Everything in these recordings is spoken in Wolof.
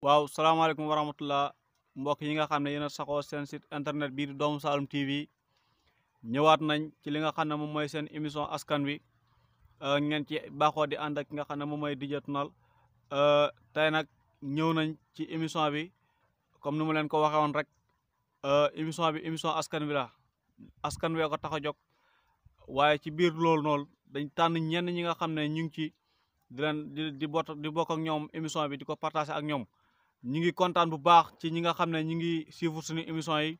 waaw salaamaaleykum wa rahmatullah mbokk yi nga xam ne yéen a saxoo seen site internet bii di doomu Saloum TV ñëwaat nañ ci li nga xam ne moom mooy seen émission askan wi ngeen ci baaxoo di ànd ak ki nga xam ne moom mooy DJ Tounal tey nag ñëw nañ ci émission bi comme ni mu leen ko waxee woon rek émission bi émission askan wi la askan wee ko tax a jóg waaye ci biir loolu noonu dañ tànn ñenn ñi nga xam ne ñu ngi ci di leen di bokk ak ñoom émission bi di ko partager ak ñoom. ñu ngi kontaan bu baax ci ñi nga xam ne ñu ngi suivre suñu émission yi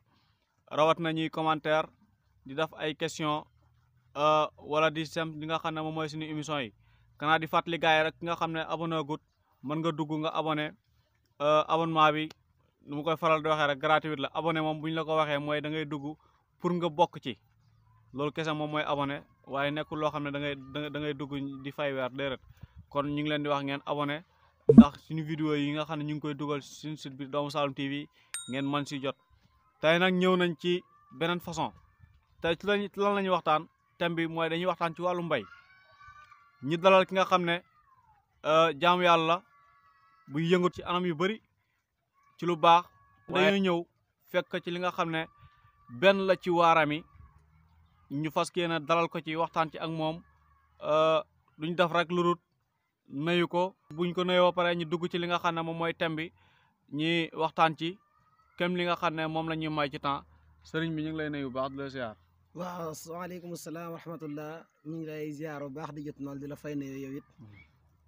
rawat na ñuy commentaire di def ay question wala di sem li nga xam ne moom mooy suñu émission yi kanaa di fàttali gars yi rek ki nga xam ne abonné gut mën nga dugg nga abonné abonnement bi nu mu koy faral di waxee rek gratuit la abonné moom bu ñu la ko waxee mooy da ngay dugg pour nga bokk ci loolu kese moom mooy abonné waaye nekkul loo xam ne da ngay dugg di fay weer déedéet kon ñu ngi leen di wax ngeen abonné ndax suñu vidéo yi nga xam ne ñu ngi koy dugal suñu site bi doomu Saloum TV ngeen mën si jot tey nag ñëw nañ ci beneen façon tey ci lan la ñuy waxtaan thème bi mooy dañuy waxtaan ci wàllu mbay ñi dalal ki nga xam ne jaamu yàlla buy yëngut ci anam yu bëri ci lu baax dañuy ñëw fekk ci li nga xam ne benn la ci waarami ñu fas yéene dalal ko ci waxtaan ci ak moom duñ def rek lu dul nuyu ko buñ ko nuyoo ba pare ñu dugg ci li nga xam ne moom mooy thème bi ñi waxtaan ci kem li nga xam ne moom la ñuy may ci temps sëriñ bi ñu ngi lay nuyu bu baax di la ziar. waaw asalaamaaleykum salaam wa rahmatullah ñu ngi lay ziar bu baax di jot noonu di la fay nuyu yow it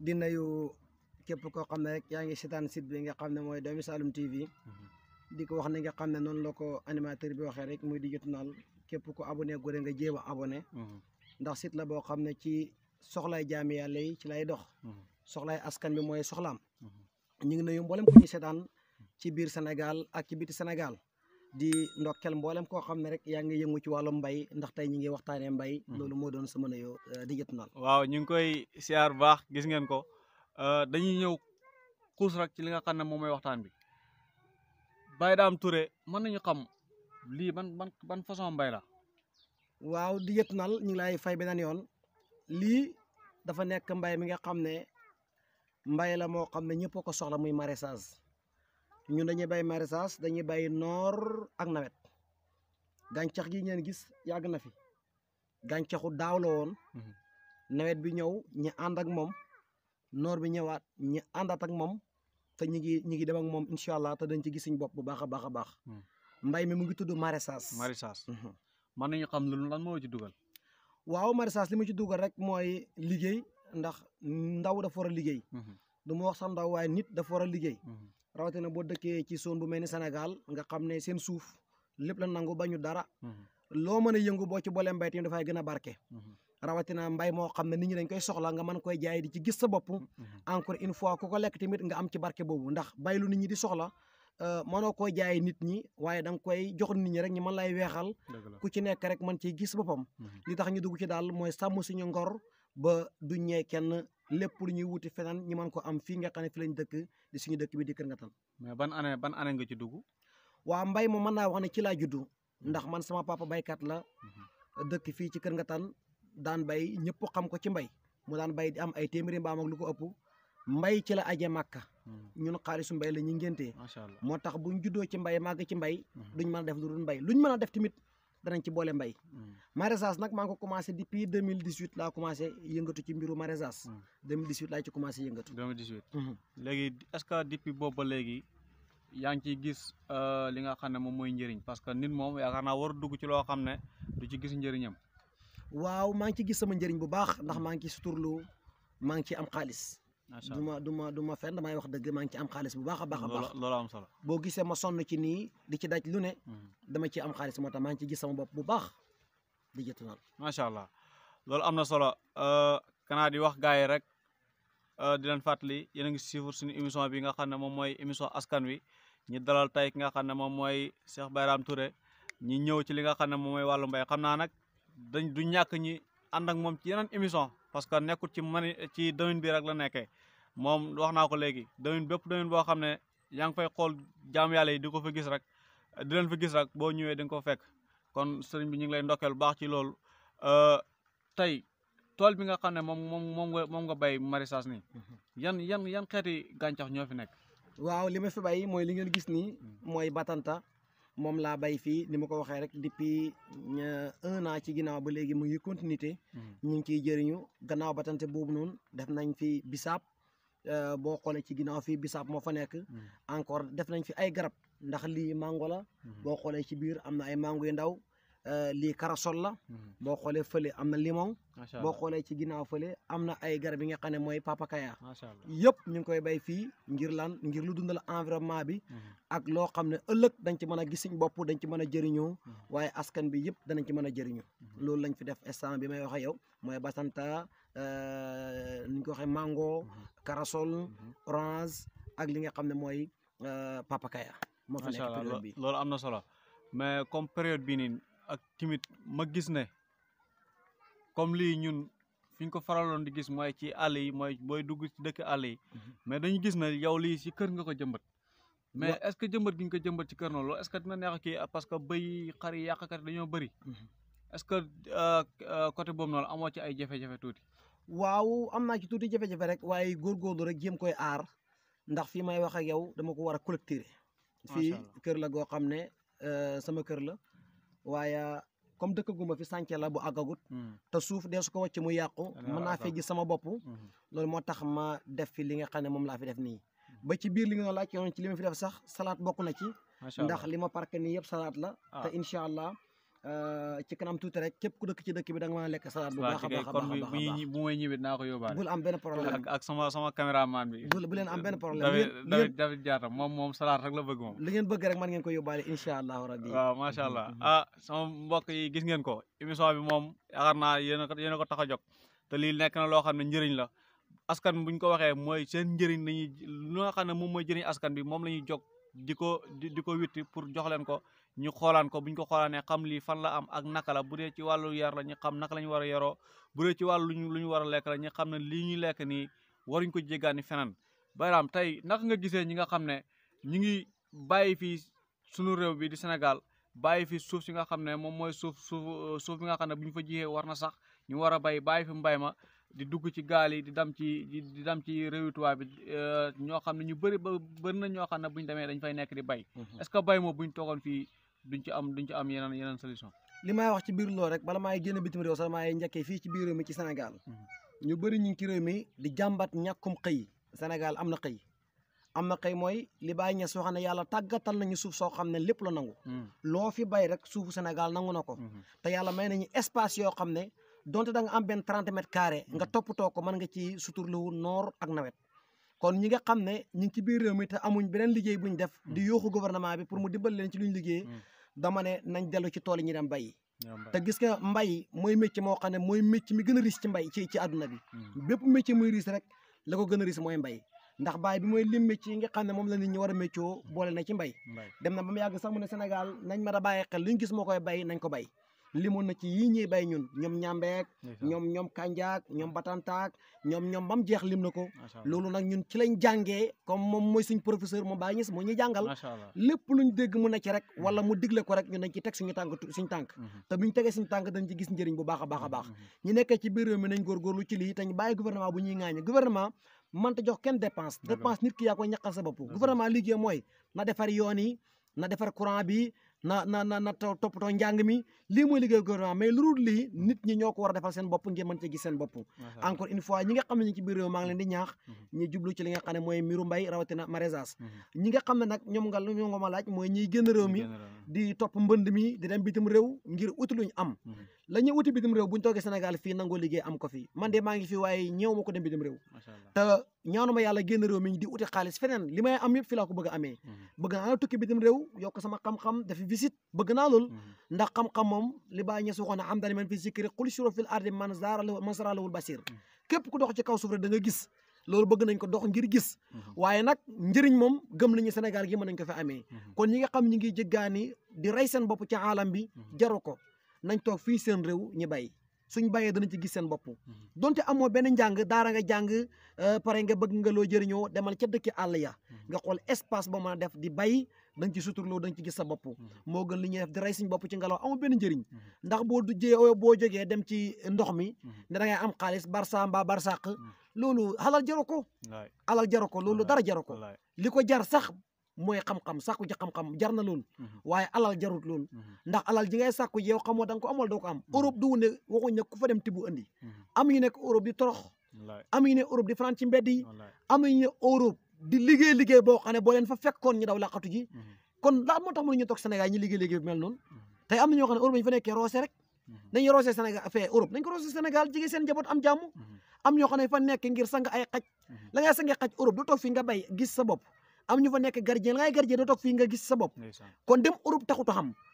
di nuyu képp koo xam ne rek yaa ngi seetaan site bi nga xam ne mooy doomu Saloum TV di ko wax ne nga xam ne noonu la ko animateur bi waxee rek muy di jot noonu képp ko abonné gore nga jéem a abonné ndax site la boo xam ne ci soxlay jaami yàlla yi ci lay dox soxlay askan bi mooy soxlaam ñu ngi nuyu mboolem ku ñu seetaan ci biir Sénégal ak ci biti Sénégal di ndokkel mboolem koo xam ne rek yaa ngi yëngu ci wàllu mbay ndax tey ñu ngi waxtaanee mbay loolu moo doon sama nuyoo di jot noonu waaw ñu ngi koy siyaar bu baax gis ngeen ko dañuy ñëw xuus rek ci li nga xam ne moom mooy waxtaan bi Baye Dame Touré mën nañu xam lii ban façon mbay la waaw di jot noonu ñu ngi lay fay beneen yoon lii dafa nekk mbay mi nga xam ne mbay la moo xam ne ñëpp ko soxla muy maraîchage ñun dañuy bay maraîchage dañuy bay noor ak nawet gàncax gi ngeen gis yàgg na fi gàncaxu daaw la woon nawet bi ñëw ñi ànd ak moom noor bi ñëwaat ñi àndaat ak moom te ñi ngi dem ak moom incha allah te dañ ci gis suñ bopp bu baax a baax a baax mbay mi mu ngi tudd maraîchage. mën nañu xam lan moo ci dugal. waaw maraîchage li mu ci dugal rek mooy liggéey ndax ndaw dafa war a liggéey du ma wax sax ndaw waaye nit dafa war a liggéey rawatina boo dëkkee ci zone bu mel ni Sénégal nga xam ne seen suuf lépp la nangu bañu dara loo mën a yëngu boo ci boolee mbay tamit dafay gën a barke rawatina mbay moo xam ne nit ñi dañ koy soxla nga mën koy jaay di ci gis sa bopp encore une fois ku ko lekk tamit nga am ci barke boobu ndax bay lu nit ñi di soxla mënoo koy jaay nit ñi waaye da nga koy jox nit ñi rek ñu mën lay weexal ku ci nekk rek mën ciy gis boppam li tax ñu dugg ci daal mooy sàmm suñu ngor ba du ñee kenn lépp lu ñuy wuti feneen ñu mën ko am fii nga xam ne fi lañ dëkk di suñu dëkk bi di Kër Ngatan. mais ban année nga ci dugg. waa mbay moom mën naa wax ne ci laa juddu ndax man sama papa baykat la dëkk fii ci Kër Ngatan daan bay ñëpp xam ko ci mbay mu daan bay di am ay téeméeri mbaam ak lu ko ëpp mbay ci la aje màkka ñun xaalisu mbay la ñu ngéntee moo tax buñ juddoo ci mbay màgg ci mbay duñ mën a def lu dul mbay luñ mën a def tamit danañ ci boole mbay maraîchage nag maa ngi ko commencé depuis 2018 laa commencé yëngatu ci mbiru maraîchage 2018 laa ci commencé yëngatu 2018 léegi est-ce que depuis boobu ba léegi yaa ngi ciy gis li nga xam ne moom mooy njëriñ parce que nit moom yaakaar naa war a dugg ci loo xam ne du ci gis njëriñam waaw maa ngi ci gis sama njëriñ bu baax ndax maa ngi ci suturlu maa ngi ci am xaalis du ma fenn damay wax dëgg maa ngi ci am xaalis bu baax a baax a baax loolu am solo boo gisee ma sonn ci nii di ci daj lu ne dama ci am xaalis moo tax maa ngi ci gis sama bopp bu baax di jëtu noonu macha allah loolu am na solo kanaa di wax gars yi rek di leen fàttali yéen a ngi suivre suñu émission bi nga xam ne moom mooy émission askan wi ñu dalal tey ki nga xam ne moom mooy Cheikh Baye Dame Touré ñi ñëw ci li nga xam ne moom mooy wàllu mbay xam naa nag du ñàkk ñi ànd ak moom ci yeneen émission parce que nekkul ci domaine bi rek la nekkee moom wax naa ko léegi domaine boo xam ne yaa ngi fay xool jaam yàlla yi di ko fa gis rek di leen fa gis rek boo ñëwee di nga ko fekk kon sëriñ bi ñu ngi lay ndokkeel bu baax ci loolu tey tool bi nga xam ne moom nga bay maraîchage nii yan xeeti gàncax ñoo fi nekk waaw li ma fi bay mooy li ngeen gis nii mooy batanta moom laa bay fii ni ma ko waxee rek depuis 1 an ci ginnaaw ba léegi mu ngi continuité ñu ngi ciy jëriñu gannaaw batante boobu noonu def nañ fi bisaab boo xoolee ci ginnaaw fii bisaab moo fa nekk encore def nañ fi ay garab ndax lii mango la boo xoolee ci biir am na ay mango yu ndaw lii karasol la boo xoolee fële am na limon boo xoolee ci ginnaaw fële am na ay garab yi nga xam ne mooy papakaya yëpp ñu ngi koy bay fii ngir lan ngir lu dundal environnement bi ak loo xam ne ëllëg dañ ci mën a gis suñ bopp dañ ci mën a jëriñoo waaye askan bi yëpp danañ ci mën a jëriñu loolu lañ fi def instant bi may wax ak yow mooy basanta ni ñu ko waxee mango karasol orange ak li nga xam ne mooy papakaya moo fi nekk période bi loolu am na solo mais comme période bi nii ak timit ma gis ne comme lii ñun fi ñu ko faraloon di gis mooy ci àll yi mooy booy dugg ci dëkk àll yi mais dañu gis ne yow lii ci kër nga ko jëmbat mais est-ce que jëmbat gi nga ko jëmbat ci kër noonu loolu est-ce que dina neex kii parce que bëy xar yi yàqkat dañoo bëri est-ce que côté boobu noonu amoo ci ay jafe-jafe tuuti waaw am naa ci tuuti jafe-jafe rek waaye góorgóorlu rek jéem koy aar ndax fii may wax ak yow dama ko war a collecter fii kër la goo xam ne sama kër la waaye comme dëkk guma fi sànce la bu àggagut te suuf dee su ko wàcc mu yàqu mën naa fee gis sama bopp loolu moo tax ma def fi li nga xam ne moom laa fi def nii ba ci biir li nga laaj yoon ci li ma fi def sax salade bokk na ci ndax li ma parke nii yëpp salade la te incha allah ci kanam tuuti rek képp ku dëkk ci dëkk bi da nga mën a lekk salade bu baax a baax kon bu may ñëwee naa ko yóbbaale bul am benn problème ak sama caméraman bi bu leen am benn problème David Diatta moom salade rek la bëgg moom li ngeen bëgg rek man ngeen ko yóbbaale incha allahu rabbi waaw macha allah sama mbokk yi gis ngeen ko émission bi moom yaakaar naa yéen a ko tax a jóg te lii nekk na loo xam ne njëriñ la askan bi bu ñu ko waxee mooy seen njëriñ lañuy lu nga xam ne moom mooy jëriñ askan bi moom la ñuy jóg di ko witti pour jox leen ko ñu xoolaan ko bu ñu ko xoolaanee xam lii fan la am ak naka la bu dee ci wàllu yar la ñu xam naka la ñu war a yaroo bu dee ci wàllu lu ñu war a lekk la ñu xam ne lii ñuy lekk nii waruñ ko jéggaani feneen bayraam tey naka nga gisee ñi nga xam ne ñu ngi bàyyi fii sunu réew bi di Sénégal bàyyi fi suuf si nga xam ne moom mooy suuf bi nga xam ne bu ñu fa jiyee war na sax ñu war a bay bàyyi fi mbay ma di dugg ci gaal yi di dem ci réewi tubaab bi ñoo xam ne ñu bëri na ñoo xam ne bu ñu demee dañ fay nekk di bay est-ce que bay moom bu ñu toogoon fii duñ ci am yeneen solution li may wax ci biir loolu rek bala maay génn bitim réew sax maay njëkkee fii ci biir réew mi ci Sénégal ñu bëri ñu ngi ci réew mi di jàmbat ñàkkum xëy Sénégal am na xëy mooy li Baye Niass soo xam ne yàlla tàggatal nañu suuf soo xam ne lépp la nangu loo fi bay rek suufu Sénégal nangu na ko te yàlla may nañu espace yoo xam ne donte da nga am benn 30 mètres carrés nga toppatoo ko mën nga ci suturluwu noor ak nawet kon ñi nga xam ne ñu ngi ci biir réew mi te amuñ beneen liggéey buñ def di yooxu gouvernement bi pour mu dimbali leen ci luñ liggéey dama ne nañ dellu ci tool yi ñu dem bayi te gis nga mbay mooy métier moo xam ne mooy métier mi gën a riche ci mbay ci àdduna bi bépp métier muy riche rek la ko gën a riche mooy mbay ndax baay bi mooy lim métier yi nga xam ne moom la nit ñi war a méccoo boole na ci mbay dem na ba mu yàgg sax mu ne Sénégal nañ ma da bàyyi xel luñ gis moo koy bay nañ ko bay limoon na ci yii ñuy bay ñun ñoom ñambeek ñoom kanjaak ñoom batantaak ñoom bam jeex lim na ko loolu nag ñun ci lañ jàngee comme moom mooy suñ professeur moom Baye Niass moo ñuy jàngal lépp luñ dégg mu ne ci rek wala mu digle ko rek ñun dañ ci teg suñu tànk te buñ tegee suñu tànk dañ ci gis njëriñ bu baax a baax a baax ñu nekkee ci biir réew mi nañ góorgóorlu ci lii te ñu bàyyi gouvernement bu ñuy ŋaañe gouvernement mënta jox kenn dépense nit ki yaa koy ñaqal sa bopp gouvernement liggéey mooy na defar yoon yi na defar courant bi na toppatoo njàng mi lii mooy liggéey gouvernement mais lu dul lii nit ñi ñoo ko war a defal seen bopp ngeen mën ci gis seen bopp encore une fois ñi nga xam ne ñi ci biir réew maa ngi leen di ñaax ñi jublu ci li nga xam ne mooy mbiru mbay rawatina maraîchage ñi nga xam ne nag ñoom nga ma laaj mooy ñiy génn réew mi di topp mbënd mi di dem bitim réew ngir uti luñ am la ñuy uti bitim réew buñ toogee Sénégal fii nangoo liggéey am ko fii man de maa ngi fi waaye ñëw ma ko dem bitim réew te ñaanuma yàlla génn réew mi di uti xaalis feneen li may am yëpp fi laa ko bëgg a amee bëgg naa tukki bitim réew yokk sama xam-xam dafi visite bëgg naa lool ndax xam-xam moom li Baye Niass waxoon am dani man fi zikri qul shuru fil ardi man saralawul basir képp ku dox ci kaw suuf rek da nga gis loolu bëgg nañ ko dox ngir gis waaye nag njëriñ moom gëm nañu Sénégal gi mën nañ ko fi amee kon ñi nga xam ñi ngi jéggaani di rey seen bopp ci aalam bi jaru ko nañ toog fii seen réew ñi bay suñ bayee danañ ci gis seen bopp donte amoo benn njàng daara nga jàng pare nga bëgg nga loo jëriñoo demal ca dëkki àll ya nga xool espace ba mën a def di bay da nga ci suturloo da nga ci gis sa bopp moo gën li ñuy def di rey suñ bopp ci ngelaw amul benn njëriñ ndax boo jógee dem ci ndox mi ne da ngay am xaalis barsa mbaa barsàq loolu alal jaru ko loolu dara jaru ko li ko jar sax mooy xam-xam sàkku ci xam-xam jar na loolu waaye alal jarut loolu ndax alal ji ngay sàkku yow xamoo da nga ko amal doo ko am Europe du ne waxuñ ne ku fa dem tibu andi am ñu nekk Europe di torox am ñu ne Europe di fanaan ci mbedd yi am ñu ne Europe di liggéey boo xam ne boo leen fa fekkoon ñu daw laqatu ji kon la moo tax mënuñu toog Sénégal ñi liggéey bi mel noonu tey am na ñoo xam ne Europe ñu fa nekkee roose rek nañu roose Sénégal fee Europe nañ ko roose Sénégal jigee seen njaboot am jàmm am ñoo xam ne fa nekk ngir sang ay xaj la ngay sangee xaj Europe du toog fii nga bay gis sa bopp am ñu fa nekk gardien la ngay gardien doo toog fii nga gis sa bopp kon dem Europe taxutu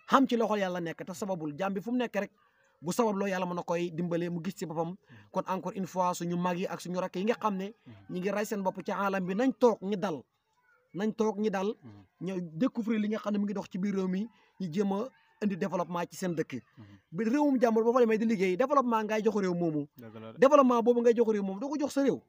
xam ci loxol yàlla nekk te sababul jàmm bi fu mu nekk rek bu sabab loo yàlla mën na koy dimbale mu gis ci boppam kon encore une fois suñu mag yi ak suñu rakk yi nga xam ne ñi ngi rey seen bopp ci alam bi nañ toog ñi dal ñu découvrir li nga xam ne mu ngi dox ci biir réew mi ñu jéem a indi développement ci seen dëkk bi réewum jàmbur boo fa demee di liggéey développement ngay jox réew moomu développement boobu ngay jox réew moomu doo ko jox sa réew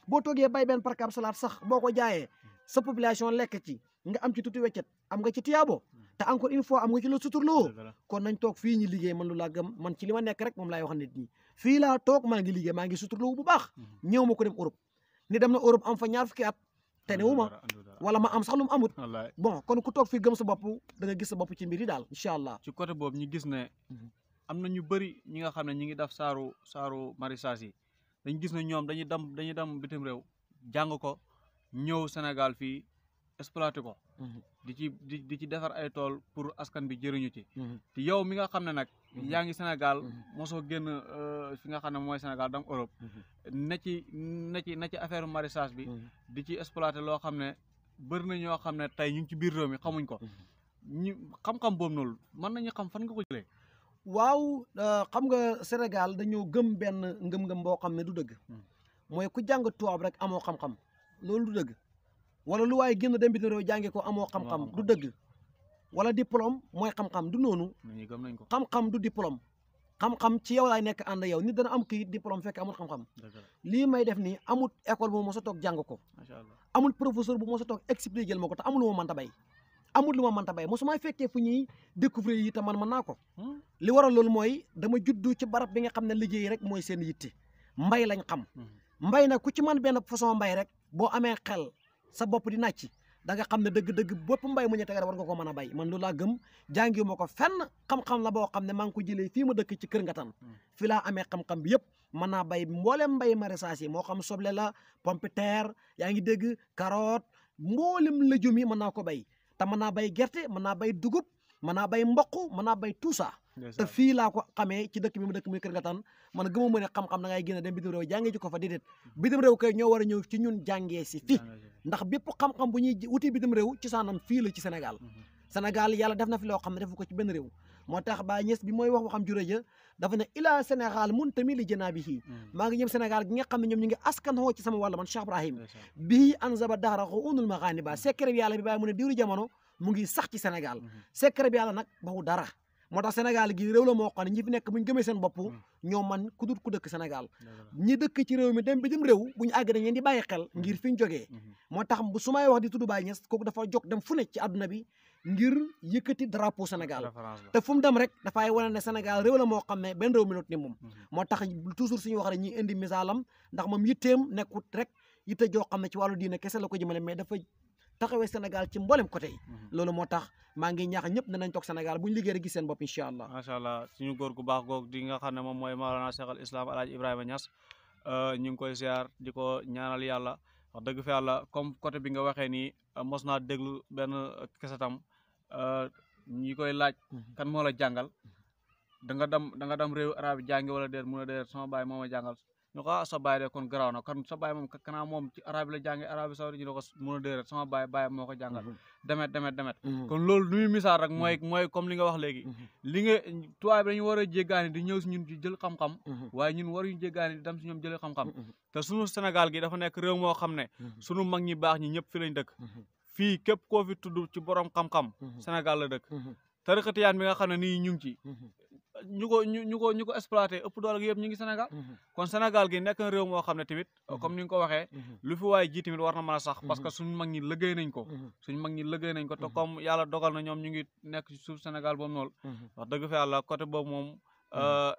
boo toogee bay benn parcab salaat sax boo ko jaayee sa population lekk ci nga am ci tuuti weccet am nga ci tiyaabo te encore une fois am nga ci la suturloo kon nañ toog fii ñi liggéey man lu laa gëm man ci li ma nekk rek moom laay wax nit ñi fii laa toog maa ngi liggéey maa ngi suturloo bu baax ñëw ma ko dem Europe ni dem na Europe am fa ñaar fukki at te ne wu ma wala ma am sax lu mu amut bon kon ku toog fii gëm sa bopp da nga gis sa bopp ci mbir yi daal incha allah ci côté boobu ñu gis ne am na ñu bëri ñi nga xam ne ñi ngi def saaru maraîchage yi dañu gis ne ñoom dañuy dem bitim réew jàng ko ñëw Sénégal fii exploité ko di ci defar ay tool pour askan bi jëriñu ci te yow mi nga xam ne nag yaa ngi Sénégal mosoo génn fi nga xam ne mooy Sénégal dam Europe na ci affaire maraîchage bi di ci exploité loo xam ne bëri na ñoo xam ne tey ñu ngi ci biir réew mi xamuñ ko ñu xam-xam boobu noonu mën nañu xam fan nga ko jëlee waaw xam nga Sénégal dañoo gëm benn ngëm-ngëm boo xam ne du dëgg mooy ku jàng tubaab rek amoo xam-xam loolu du dëgg wala lu waaye génn dem bitim réew jànge ko amoo xam-xam du dëgg wala diplôme mooy xam-xam du noonu xam-xam du diplôme xam-xam ci yow laay nekk ànd yow nit dana am kii diplôme fekk amul xam-xam lii may def nii amul école bu mos a toog jàng ko amul professeur bu mos a toog expliqué ma ko te amul lu ma mënta bay mosuma fekkee fu ñuy découvrir yi te man mën naa ko li waral loolu mooy dama juddu ci barab bi nga xam ne liggéey rek mooy seen yitte mbay lañ xam mbay nag ku ci man benn façon mbay rek boo amee xel sa bopp di nàcc da nga xam ne dëgg-dëgg bopp mbay mu ñu tegal war nga ko mën a bay man loolu laa gëm jàngi ma ko fenn xam-xam la boo xam ne maa ngi ko jëlee fii ma dëkk ci Kër Ngatan fii laa amee xam-xam bi yëpp mën naa bay mboolem mbay maraîchage yi moo xam soble la pomme de terre yaa ngi dégg carotte mboolem légumes yi mën naa ko bay te mën naa bay gerte mën naa bay dugub mën naa bay mboq mën naa bay tout ça te fii laa ko xamee ci dëkk bi ma dëkk muy Kër Ngatan man gëmuma ne xam-xam da ngay génn dem bitim réew jàngee ji ko fa déedéet bitim réew kay ñoo war a ñëw ci ñun jàngee si fii ndax bépp xam-xam bu ñuy wuti bitim réew ci saanam fii la ci Sénégal Sénégal yàlla def na fi loo xam ne defu ko ci benn réew moo tax Baay Ñas bi mooy wax waxam juré ja dafa ne ila Sénégal mun tami li janaabihi maa ngi ñëm Sénégal gi nga xam ne ñoom ñu ngi askan xoo ci sama wàll man Cheikh Ibrahim bii anzaba dahra xo unul maxaani ba secret bi yàlla bi bàyyi mu ne diiru jamono mu ngi sax ci Sénégal secret bi yàlla nag baxu dara moo tax Sénégal gi réew la moo xam ne ñi fi nekk buñ gëmee seen bopp ñoo man ku dut ku dëkk Sénégal ñi dëkk ci réew mi dem bitim réew bu ñu àgg dañ leen di bàyyi xel ngir fi ñu jógee moo tax su may wax di tudd Baye Niass kooku dafa jóg dem fu ne ci àdduna bi ngir yëkkati drapeau Sénégal te fu mu dem rek dafay wane ne Sénégal réew la moo xam ne benn réew mi not ni moom moo tax toujours suñu wax rek ñi indi misaalam ndax moom yitteem nekkut rek yitte joo xam ne ci wàllu diine kese la ko jëmale mais dafa taxawee Sénégal ci mboolem côté yi loolu moo tax maa ngi ñaax ñëpp danañ toog Sénégal bu ñu liggéey rek gis seen bopp incha allah macha allah suñu góor gu baax goog di nga xam ne moom mooy Mawlana Cheikh al Islam Alaaji Ibrahima Niass ñu ngi koy ziar di ko ñaanal yàlla wax dëgg fa yàlla comme côté bi nga waxee nii mos naa déglu benn kesetam ñi koy laaj kan moo la jàngal da nga dem réew arab jàngi wala déet mun a déet sama baay moo ma jàngal ñu ko sa baay de kon garaaw na kon sa baay moom kanaa moom ci arabi la jàngi arabi saudi ñu ne ko mun a déet sama baay moo ko jàngal demet kon loolu lu muy misaal rek mooy comme li nga wax léegi li nga tubaab bi dañu war a jéggaani di ñëw si ñun di jël xam-xam waaye ñun waruñu jéggaani di dem si ñoom jëlee xam-xam te sunu Sénégal gi dafa nekk réew moo xam ne sunu mag ñi baax ñi ñëpp fi lañ dëkk fii képp koo fi tudd ci borom xam-xam Sénégal la dëkk tariqa tijaan bi nga xam ne nii ñu ngi ci ñu ko exploité ëpp doole gi yëpp ñu ngi Sénégal kon Sénégal gi nekk na réew moo xam ne tamit comme ni nga ko waxee lu fi waaye ji tamit war na mën a sax parce que suñu mag ñi liggéey nañ ko te comme yàlla dogal na ñoom ñu ngi nekk ci suuf Sénégal boobu noonu wax dëgg fa yàlla côté boobu moom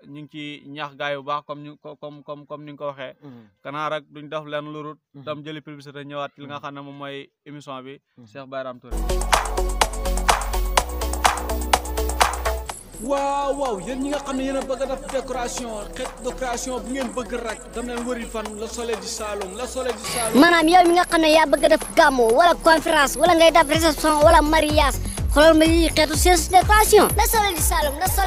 ñu ngi ci ñaax gaay yu baax comme ni nga ko waxee kanaa rek duñ def leen lurut tam jëli publicité ñëwaat ci li nga xam ne moom mooy émission bi Cheikh Bayram Touré. waaw yéen ñi nga xam ne yéen a bëgg a def décoration xeet décoration bu ngeen bëgg rek dam leen wëri fan le soleil du Saloum maanaam yow mi nga xam ne yaa bëgg a def gàmmu wala conférence wala ngay def réception wala mariage xoolal ma yii xeetu service décoration le soleil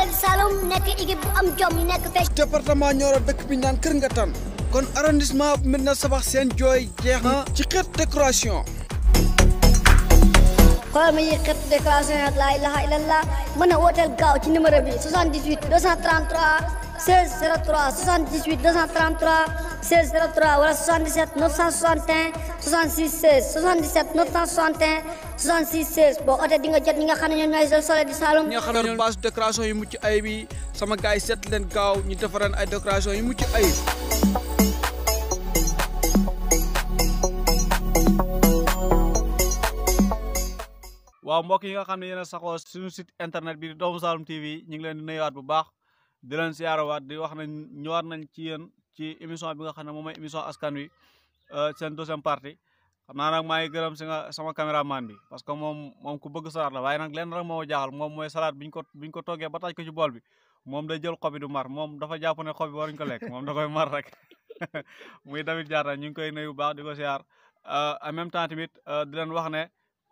du Saloum nekk équipe bu am jom yi nekk fekk département Nioro dëkk bi naan Kër Ngatan kon arrondissement Médina Sabakh seen jooy jeex na ci xeet décoration xoolal ma yii xeetu décoration yi laa ilaha illallah mën a wooteel gaaw ci numéro bi 78 233 16 03 78 233 16 03 wala 77 961 66 16 77 961 66 16 boo ootee di nga jot ñi nga xam ne ñoom ñooy le soleil du Saloum. ñi nga xam ne ñoom base décoration yu mucc ayib yi sama gars yi seet leen gaaw ñu defaral ay décoration yu mucc ayib. waaw mbokk yi nga xam ne yéen a saxoo suñu site internet bi di Doomu Saloum TV ñu ngi leen di nuyuwaat bu baax di leen siyaarawaat di wax ne ñëwaat nañ ci yéen ci émission bi nga xam ne moom mooy émission askan wi seen deuxième partie xam naa nag maa ngi gërëm sama caméraman bi parce que moom ku bëgg salade la waaye nag lenn rek moo jaaxal moom mooy salade biñ ko toggee ba taj ko ci bool bi moom day jël xob bi du mar moom dafa jàpp ne xob bi waruñ ko lekk moom da koy mar rek muy David Diatta ñu ngi koy nuyu bu baax di ko siyaar en même temps tamit di leen wax ne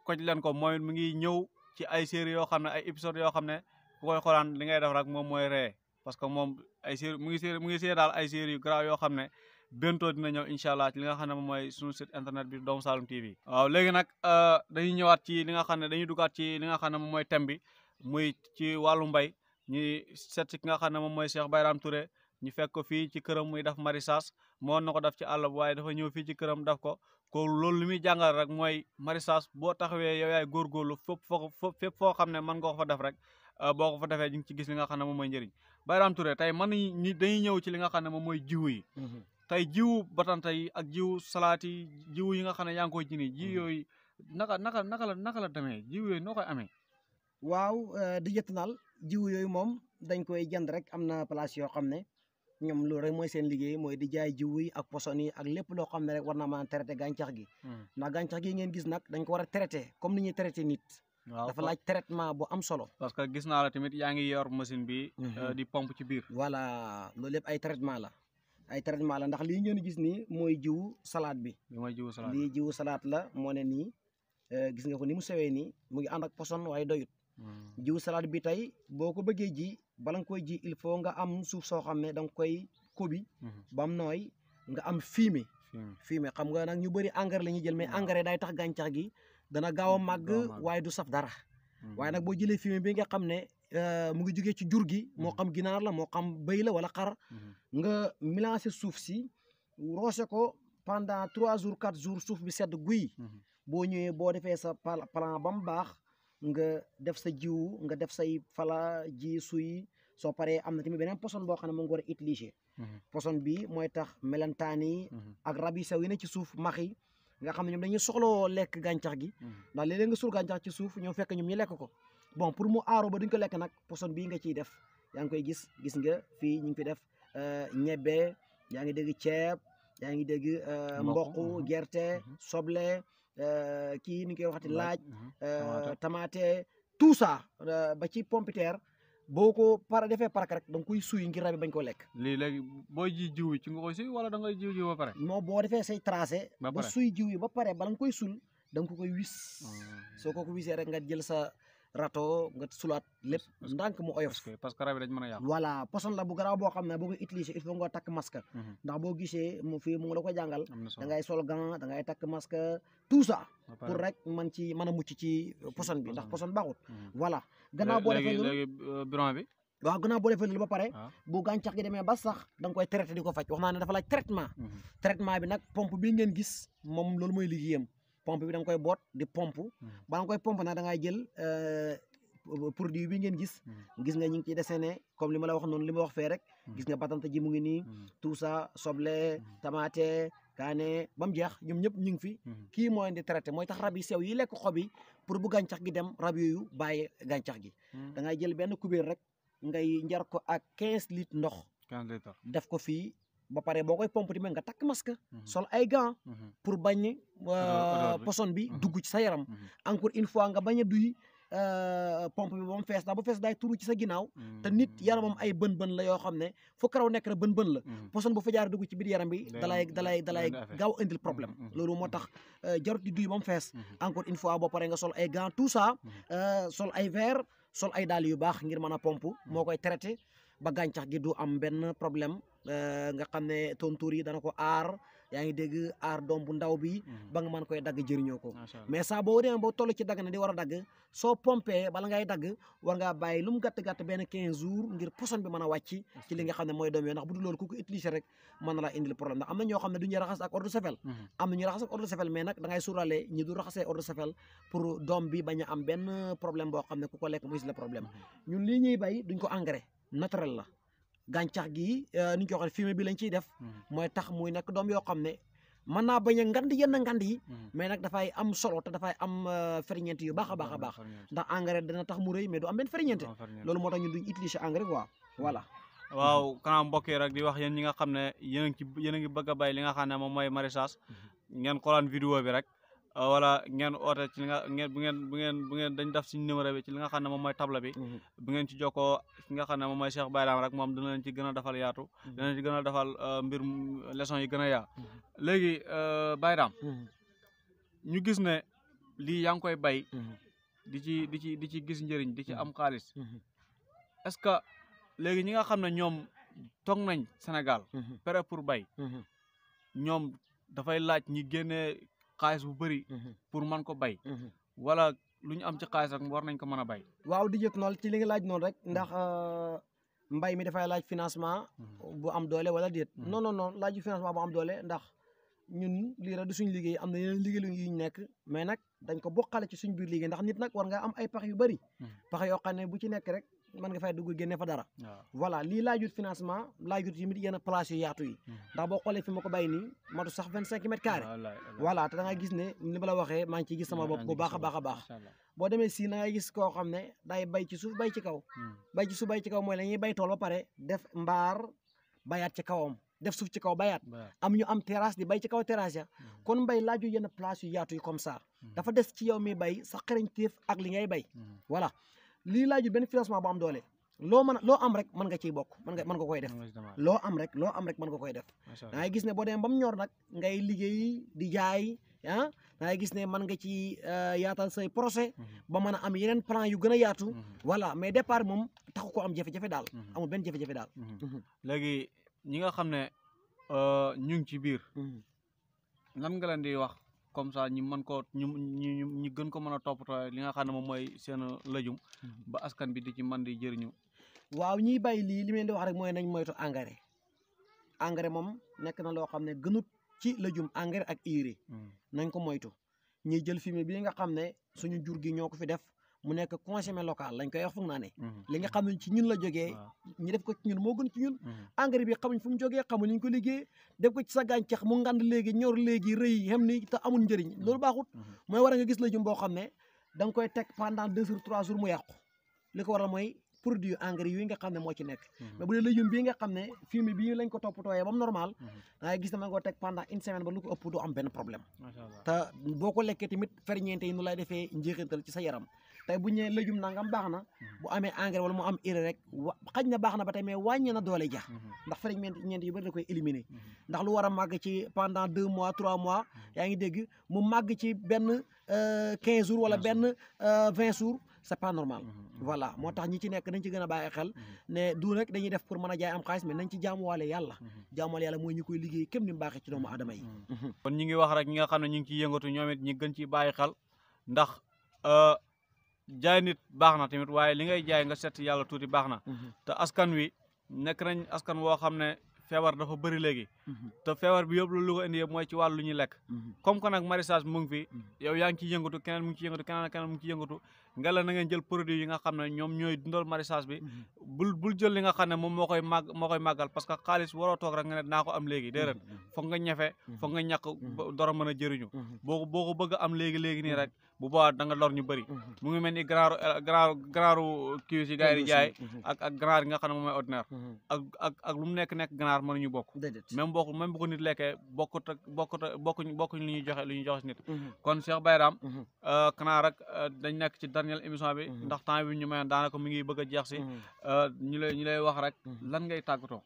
koj leen ko mooy mu ngi ñëw ci ay séries yoo xam ne ay épisodes yoo xam ne ku koy xoolaan li ngay def rek moom mooy ree parce que moom ay séries mu ngi série daal ay séries yu grave yoo xam ne bientôt dina ñëw incha allah ci li nga xam ne moom mooy suñu site internet bi Doomu Saloum TV. waaw léegi nag dañuy ñëwaat ci li nga xam ne dañuy duggaat ci li nga xam ne moom mooy thème bi muy ci wàllu mbay ñuy seet ci ki nga xam ne moom mooy Cheikh Bayram Touré ñu fekk ko fii ci këram muy def maraîchage moo na ko def ci àll bi waaye dafa ñëw fii ci këram def ko loolu li muy jàngal rek mooy maraîchage boo taxawee yow yaay góorgóorlu fépp foo xam ne mën nga ko fa def rek boo ko fa defee ñu ngi ci gis li nga xam ne moom mooy njëriñ Bayram Touré tey dañuy ñëw ci li nga xam ne moom mooy jiwu yi tey jiwu batanta yi ak jiwu salaat yi jiwu yi nga xam ne yaa ngi koy ji nii jiw yooyu naka la demee jiw yooyu noo koy amee waaw di jëttanaal jiwu yooyu moom dañ koy jënd rek am na place yoo xam ne ñoom loolu rek mooy seen liggéey mooy di jaay jiwu yi ak poson yi ak lépp loo xam ne rek war naa mën a traité gàncax gi ndax gàncax gi ngeen gis nag dañ ko war a traité comme ni ñuy traité nit dafa laaj traitement bu am solo parce que gis naa la tamit yaa ngi yor machine bi di pompe ci biir voilà loolu lépp ay traitement la ndax lii ngeen gis nii mooy jiwu salade bi lii jiwu salade la moo ne nii gis nga ko ni mu sewee nii mu ngi ànd ak poson waaye doyut jiwu salade bi tey boo ko bëggee ji bala nga koy ji il faut nga am suuf soo xam ne da nga koy kobi ba mu nooy nga am fumier xam nga nag ñu bëri engrais la ñuy jël mais engrais day tax gàncax gi dana gaaw a màgg waaye du saf dara waaye nag boo jëlee fumier bi nga xam ne mu ngi jógee ci jur gi moo xam ginaar la moo xam bëy la wala xar nga mélangé suuf si roose ko pendant 3 jours 4 jours suuf bi sedd guy boo ñëwee boo defee sa plan ba mu baax nga def sa jiwu nga def say fala ji suy soo paree am na tamit beneen poson boo xam ne moo ngi war a utiliser poson bi mooy tax melentaan yi ak rab yi sew yi ne ci suuf max yi nga xam ne ñoom dañuy soxloo lekk gàncax gi ndax léeg-léeg nga suul gàncax ci suuf ñoom fekk ñoom ñu lekk ko bon pour mu aaro ba duñ ko lekk nag poson bii nga ciy def yaa ngi koy gis nga fii ñu ngi fi def ñebbe yaa ngi dégg ceeb yaa ngi dégg mboq gerte soble kii ni ñu koy waxati laaj tomate tout ça ba ci pompiteer boo ko defee park rek da nga koy suy ngir rabi bañ ko lekk lii léegi booy ji jiw yi ci nga koy suy wala da ngay jiw ba pare non boo defee say tracé ba suy jiw yi ba pare bala nga koy sul da nga ko koy wis soo ko wisee rek nga jël sa rato nga sulaat lépp ndànk mu oyof parce que rabi dañ mën a yàq voilà poson la bu garaaw boo xam ne boo koy utiliser il faut nga takk masque ndax boo gisee mu fii mu ngi la ko jàngal da ngay sol gant da ngay takk masque tout ça pour rek mën a mucc ci poson bi ndax poson baaxut voilà gannaaw boo defee léegi biron bi waaw gannaaw boo defee loolu ba pare bu gàncax gi demee ba sax da nga koy traité di ko faj wax naa ne dafa laaj traitement bi nag pompe bi ngeen gis moom loolu mooy liggéeyam pompe bi da nga koy boot di pompe ba nga koy pompe nag da ngay jël produit bi ngeen gis nga ñu ngi ciy dessiné comme li ma la wax noonu li ma wax fee rek gis nga batante ji mu ngi nii tout ça soble tomate kaane ba mu jeex ñoom ñëpp ñu ngi fi kii mooy indi traité mooy tax rab yi sew yi lekk xob yi pour bu gàncax gi dem rab yooyu bàyyi gàncax gi da ngay jël benn kubéer rek ngay njar ko ak 15 litres ndox def ko fii ba pare boo koy pompe tamit nga takk masque sol ay gants pour bañ poson bi dugg ci sa yaram encore une fois nga bañ a duy pompe bi ba mu fees ndax bu fees daay turu ci sa ginnaaw te nit yaramam ay bën-bën la yoo xam ne fu karaw nekk na bën-bën la poson bu fa jaar dugg ci biir yaram bi dalay gaaw indil problème loolu moo tax jarut di duy ba mu fees encore une fois boo pare nga sol ay gants tout ça sol ay verre sol ay dàll yu baax ngir mën a pompe moo koy traité ba gàncax gi du am benn problème nga xam ne tontuur yi dana ko aar yaa ngi dégg aar doom bu ndaw bi ba nga mën koy dagg jëriñoo ko mais saa boo demee boo toll ci dagg na di war a dagg soo pompé bala ngay dagg war ngaa bàyyi lu mu gàtt-gàtt benn 15 jours ngir poson bi mën a wàcc ci li nga xam ne mooy doom yooyu ndax bu dul loolu ku ko utiliser rek mën na laa indil problème ndax am na ñoo xam ne du ñu raxas ak eau de javel am na ñu raxas ak eau de javel mais nag da ngay suuraale ñi du raxasee eau de javel pour doom bi bañ a am benn problème boo xam ne ku ko lekk muy si le problème ñun lii ñuy bay duñ ko engrais naturel la gàncax gi ni ñu ko waxee fumier bi lañ ciy def mooy tax muy nekk doom yoo xam ne mën naa bañ a ngand yenn ngand yi mais nag dafay am solo te dafay am ferñeent yu baax a baax a baax ndax engrais dina tax mu rëy mais du am benn ferñeent loolu moo tax ñun duñ utiliser engrais quoi voilà waaw kanam mbokk yi rek di wax yéen ñi nga xam ne yéen a ngi bëgg a bay li nga xam ne moom mooy maraîchage ngeen xoolaan vidéo bi rek wala ngeen oote ci li nga bu ngeen dañ def suñu numéro bi ci li nga xam ne moom mooy table bi bu ngeen ci jokkoo ki nga xam ne moom mooy Cheikh Baye Dame rek moom dina leen ci gën a defal yaatu dina leen ci gën a defal mbir leçon yi gën a yaa léegi Baye Dame ñu gis ne lii yaa ngi koy bay di ci gis njëriñ di ci am xaalis est-ce que léegi ñi nga xam ne ñoom toog nañ Sénégal prêt pour bay ñoom dafay laaj ñi génnee xaalis bu bëri pour mën ko bay wala lu ñu am ci xaalis rek war nañ ko mën a bay waaw di jëkk noonu ci li nga laaj noonu rek ndax mbay mi dafay laaj financement bu am doole wala déet non laaj financement bu am doole ndax ñun lii rek du suñ liggéey am na yeneen liggéey yu ñu nekk mais nag dañ ko bokkale ci suñ biir liggéey ndax nit nag war nga am ay pax yu bëri pax yoo xam ne bu ci nekk rek mën nga fay dugg génne fa dara voilà lii laajut financement laajut yi mit yenn place yu yaatu yi ndax boo xoolee fi ma ko bay nii matu sax 25 mètres carrés voilà te da ngay gis ne ni ma la waxee maa ngi ciy gis sama bopp bu baax a baax a baax boo demee si na ngay gis koo xam ne day bay ci suuf bay ci kaw bay ci suuf bay ci kaw mooy la ñuy bay tool ba pare def mbaar bayaat ci kawam def suuf ci kaw bayaat am ñu am terrasse di bay ci kaw terrasse ya kon mbay laaju yenn place yu yaatu yi comme ça dafa des ci yow mi bay sa xarañteef ak li ngay bay voilà lii laaju benn financement bu am doole loo am rek mën nga ciy bokk mën nga koy def loo am rek mën nga koy def da ngay gis ne boo demee ba mu ñor nag ngay liggéey di jaay da ngay gis ne mën nga ci yaatal say projet ba mën a am yeneen plan yu gën a yaatu voilà mais départ moom taxu ko am jafe-jafe daal amul benn jafe-jafe daal léegi ñi nga xam ne ñu ngi ci biir lan nga leen di wax comme ça ñu mën ko ñu gën ko mën a toppatoo li nga xam ne moom mooy seen lëjum ba askan bi di ci mën di jëriñu waaw ñiy bay lii li ma leen di wax rek mooy nañ moytu engrais moom nekk na loo xam ne gënut ci lëjum engrais ak urée nañ ko moytu ñuy jël fumier bi nga xam ne suñu jur gi ñoo ko fi def mu nekk consommé local lañ koy wax foog naa ne li nga xam ne ci ñun la jógee ñu def ko ci ñun moo gën ci ñun engrais bi xamuñ fu mu jógee xamuñ ñu ko liggéey def ko ci sa gàncax mu ngand léegi ñor léegi rëy xem ni te amul njëriñ loolu baaxut mooy war a nga gis lëjum boo xam ne da nga koy teg pendant 2 jours 3 jours mu yàqu li ko waral mooy produit engrais yi nga xam ne moo ci nekk mais bu dee légume bii nga xam ne fumier bii lañ ko toppatooyee ba mu normal da ngay gis ne ma nga ko teg pendant 1 semaine ba lu ko ëpp du am benn problème te boo ko lekkee tamit ferñeente yi nu lay defee njeexintal ci sa yaram tey bu ñëwee légume nangam baax na bu amee engrais wala mu am urée rek xaj na baax na ba tey mais wàññi na doole ja ndax ferñeent yu bëri da koy éliminer ndax lu war a màgg ci pendant 2 mois 3 mois yaa ngi dégg mu màgg ci benn 15 jours wala benn 20 jours c'est pas normal voilà moo tax ñi ci nekk nañ ci gën a bàyyi xel ne du rek dañuy def pour mën a jaay am xaalis mais nañ ci jaamuwaale yàlla jaamuwaale yàlla mooy ñu koy liggéey képp ni mu baaxee ci doomu aadama yi kon ñi ngi wax rek ñi nga xam ne ñu ngi ciy yëngatu ñoom it ñi gën ci bàyyi xel ndax jaay nit baax na tamit waaye li ngay jaay nga seet yàlla tuuti baax na te askan wi nekk nañ askan woo xam ne feebar dafa bëri léegi te feebar bi yëpp lu ko indi yëpp mooy ci wàllu lu ñuy lekk comme que nag maraîchage mu ngi fi yow yaa ngi ciy yëngatu keneen mu ngi ciy yëngatu keneen mu ngi ciy yëngatu ngela na ngeen jël produit yi nga xam ne ñoom ñooy dundal maraîchage bi bul jël li nga xam ne moom moo koy màggal parce que xaalis waroo toog rek nga ne naa ko am léegi déedéet foog nga ñefe foog nga ñàkk dora mën a jëriñu boo ko bëgg a am léegi nii rek bu boobaa da nga lor ñu bëri mu ngi mel ni ganaaru kii si gars yi di jaay ak ganaar yi nga xam ne moom mooy ordinaire ak lu mu nekk ganaar mënuñu bokk même bu ko nit lekkee bokkuñ li ñuy joxe nit kon Cheikh Bayram kanaa rek dañ nekk ci dernière émission bi ndax temps bi ñu mayoon daanaka mi ngi bëgg a jeex si ñu lay wax rek lan ngay tàggatoo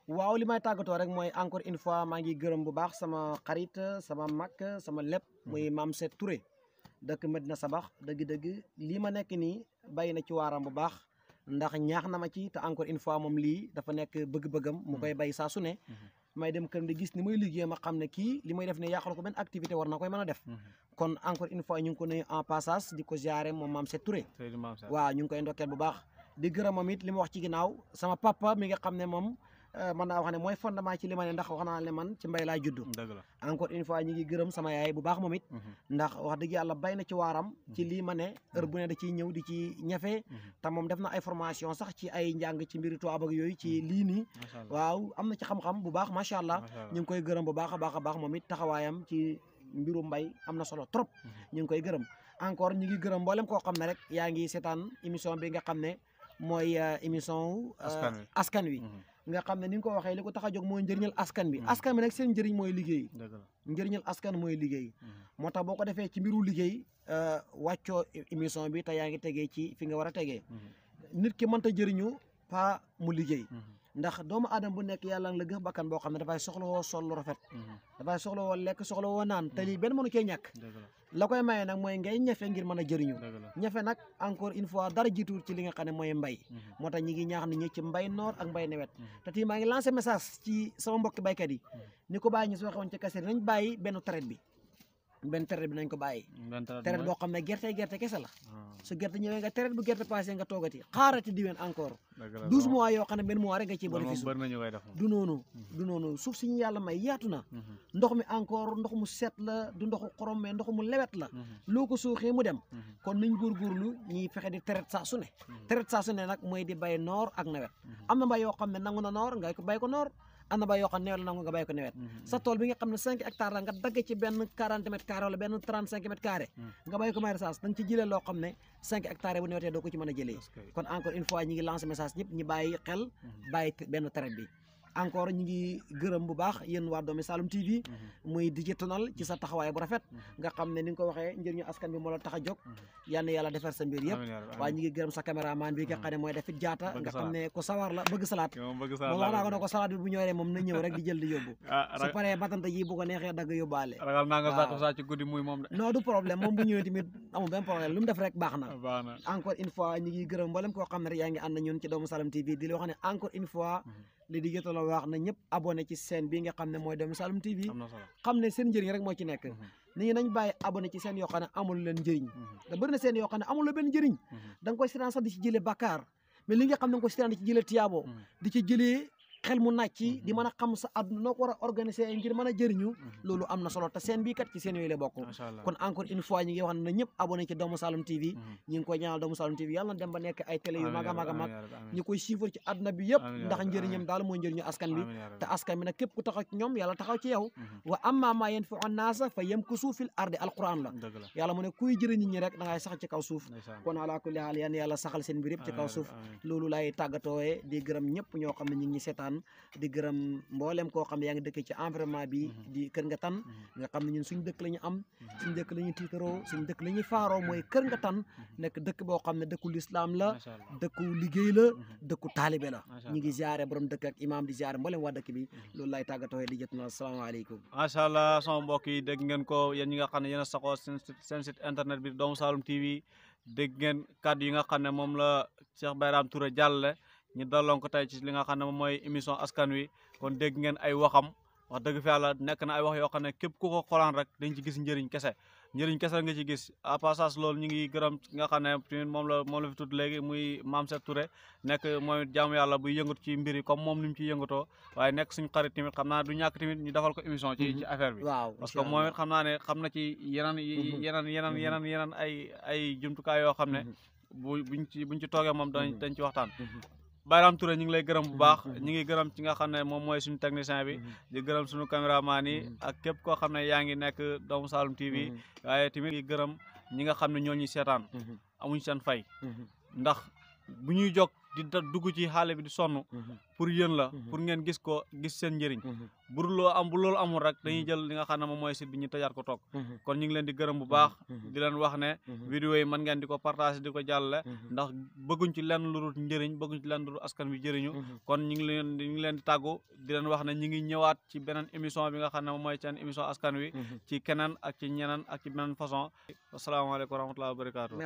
waaw li may tàggatoo rek mooy encore une fois maa ngi gërëm bu baax sama xarit sama mag sama lépp muy Mame Seck Touré dëkk Medina Sabax dëgg-dëgg lii ma nekk nii bàyyi na ci waaram bu baax ndax ñaax na ma ci te encore une fois moom lii dafa nekk bëgg-bëggam mu koy bay saa su ne may dem kër di gis ni muy liggéey ma xam ne kii li muy def ne yàqal ko benn activité war na koy mën a def kon encore une fois ñu ngi ko nuyu en passage di ko ziare moom Mame Seck Touré waaw ñu ngi koy ndokkeel bu baax di gërëm moom it li ma wax ci ginnaaw sama papa mi nga xam ne moom mën naa wax ne mooy fondement ci li ma ne ndax wax naa ne man ci mbay laa juddu encore une fois ñu ngi gërëm sama yaay bu baax moom it ndax wax dëgg yàlla bay na ci waaram ci lii ma ne heure bu ne da ciy ñëw di ci ñafe te moom def na ay formation sax ci ay njàng ci mbiri tubaab ak yooyu ci lii nii waaw am na ci xam-xam bu baax macha allah ñu ngi koy gërëm bu baax a baax moom it taxawaayam ci mbiru mbay am na solo trop ñu ngi koy gërëm encore ñu ngi gërëm mboolem koo xam ne rek yaa ngi seetaan émission bi nga xam ne mooy émission askan wi nga xam ne ni nga ko waxee li ko tax a jóg mooy njëriñal askan bi askan bi nag seen njëriñ mooy liggéey njëriñal askan mooy liggéey moo tax boo ko defee ci mbiru liggéey wàccoo émission bi te yaa ngi tegee ci fi nga war a tegee nit ki mënta jëriñu pas mu liggéey ndax doomu aadama bu nekk yàlla la gëf bakkan boo xam ne dafay soxla woo sol lu rafet dafay soxla woo lekk soxla woo naan te lii benn mënu cee ñàkk la koy maye nag mooy ngay ñafe ngir mën a jëriñu ñafe nag encore une fois dara jiituwul ci li nga xam ne mooy mbay moo tax ñi ngi ñaax nit ñi ci mbay noor ak mbay nawet te tii maa ngi lancé message ci sama mbokki baykat yi ni ko bàyyi ñu si waxoon ci kase nañ bàyyi benn traite bi nañ ko bàyyi traite boo xam ne gerte kese la su gerte ñëwee nga traite bu gerte passé nga toogati xaarati diween encore 12 mois yoo xam ne benn mois rek nga ciy bénéfice du noonu suuf si ñu yàlla may yaatu na ndox mi encore ndox mu set la du ndoxu xorom mais ndox mu lewet la loo ko suuxee mu dem kon nañ góorgóorlu ñuy fexe di traite saa su ne nag mooy di bay noor ak nawet am na mbay yoo xam ne nangu na noor nga bay ko noor am na bay yoo xam ne nawet la nangu nga bay ko nawet sa tool bi nga xam ne 5 hectares la nga dagg ci benn 40 mètres carrés wala benn 35 mètres carrés nga bay ko maraîchage da nga ci jëlee loo xam ne 5 hectares bu newetee doo ko ci mën a jëlee kon encore une fois ñi ngi lancé message ñëpp ñi bàyyi xel bàyyi benn traite bi encore ñu ngi gërëm bu baax yéen waa Doomi Saloum TV muy digital ci sa taxawaay bu rafet nga xam ne ni nga ko waxee njëriñu askan bi moo la tax a jóg yal na yàlla defar sa mbir yëpp waaye ñu ngi gërëm sa caméraman bi nga xam ne mooy defit jaata nga xam ne ku sawar la bëgg salaat moom wax naa ko ne ko salaat bi bu ñëwee moom na ñëw rek di jël di yóbbu su paree batante yi bu ko neexee dagg yóbbaale ragal naa nga sax saa ci guddi muy moom de non du problème moom bu ñëwee tamit amul benn problème lu mu def rek baax na encore une fois ñu ngi gërëm mboolem koo xam ne rek yaa ngi ànd ñun ci Doomu Saloum TV di la wax ne encore une fois li di jotala wax na ñëpp abonné ci chaîne bi nga xam ne mooy Doomu Saloum TV xam ne seen njëriñ rek moo ci nekk nit ñi nañ bàyyi abonné ci seen yoo xam ne amul leen njëriñ da bëri na seen yoo xam ne amul la benn njëriñ da nga koy seetaan sax di ci jëlee bakkaar mais li nga xam ne nga koy seetaan di ci jëlee tiyaabo di ci jëlee xel mu nàcc di mën a xam sa àdduna noo ko war a organiser ngir mën a jëriñu loolu am na solo te seen bii kat ci seen yooyu la bokk kon encore une fois ñi ngi wax ne ñëpp abonné ci Doomu Saloum TV ñi ngi koy ñaanal Doomu Saloum TV yàlla na dem ba nekk ay télé yu mag a mag a mag ñi koy suivre ci àdduna bi yëpp ndax njëriñam daal mooy njëriñu askan bi te askan bi nag képp ku taxaw ci ñoom yàlla taxaw ci yow wa amma ma yanfa'u an-naasa fa yamkusu fil ardi alquran la yàlla mu ne kuy jëriñ ñi rek da ngay sax ci kaw suuf kon ala kulli haal yaan yàlla saxal seen mbir yëpp ci kaw suuf loolu laay tàggatoowe di gërëm ñëpp ñoo xam ne ñi ngi seetaan di gërëm mboolem koo xam ne yaa ngi dëkk ci environnement bi di Kër Ngatan nga xam ne ñun suñu dëkk la ñu am suñu dëkk la ñu tiitaroo suñu dëkk la ñuy faaroo mooy Kër Ngatan nekk dëkk boo xam ne dëkku lislaam la dëkku liggéey la dëkku taalibe la ñu ngi ziare borom dëkk ak imam di ziare mboolem waa dëkk bi loolu lay tàggatoo di jot na asalaamaaleykum macha allah sama mbokk yi dégg ngeen ko yéen ñi nga xam ne yéen a saxoo seen site internet bi Doomu Saloum TV dégg ngeen kàddu yi nga xam ne moom la Cheikh Bayram Touré jàllale ñu daloon ko tey ci li nga xam ne moom mooy émission askan wi kon dégg ngeen ay waxam wax dëgg fa yàlla nekk na ay wax yoo xam ne képp ku ko xoolaan rek dañ ci gis njëriñ kese nga ci gis à passage loolu ñu ngi gërëm nga xam ne tamit moom la fi tudd léegi muy Mame Cheikh Touré nekk moom it jaamu yàlla buy yëngatu ci mbir yi comme moom ni mu ciy yëngatoo waaye nekk suñu xarit tamit xam naa du ñàkk tamit ñu defal ko émission ci affaire bi parce que moom it xam naa ne xam na ci yeneen ay jumtukaay yoo xam ne buñ ci toogee moom dañ ci waxtaan Bayram Touré ñu ngi lay gërëm bu baax ñu ngi gërëm ci nga xam ne moom mooy suñu technicien bi di gërëm suñu caméraman yi ak képp koo xam ne yaa ngi nekk Doomu Saloum TV waaye tamit ngi gërëm ñi nga xam ne ñoo ñuy seetaan amuñ seen fay ndax bu ñuy jóg di dugg ci xaale bi di sonn pour yéen la pour ngeen gis seen njëriñ bu loolu amul rek dañuy jël li nga xam ne moom mooy site bi ñu tëjaat ko toog kon ñu ngi leen di gërëm bu baax di leen wax ne vidéo yi mën ngeen di ko partager di ko jàllale ndax bëgguñ ci lenn lu dul njëriñ bëgguñ ci lenn lu dul askan bi jëriñu kon ñu ngi leen di tàggu di leen wax ne ñu ngi ñëwaat ci beneen émission bi nga xam ne moom mooy seen émission askan wi ci keneen ak ci ñeneen ak ci beneen façon asalaamaaleykum wa rahmatullahi wa barakatuh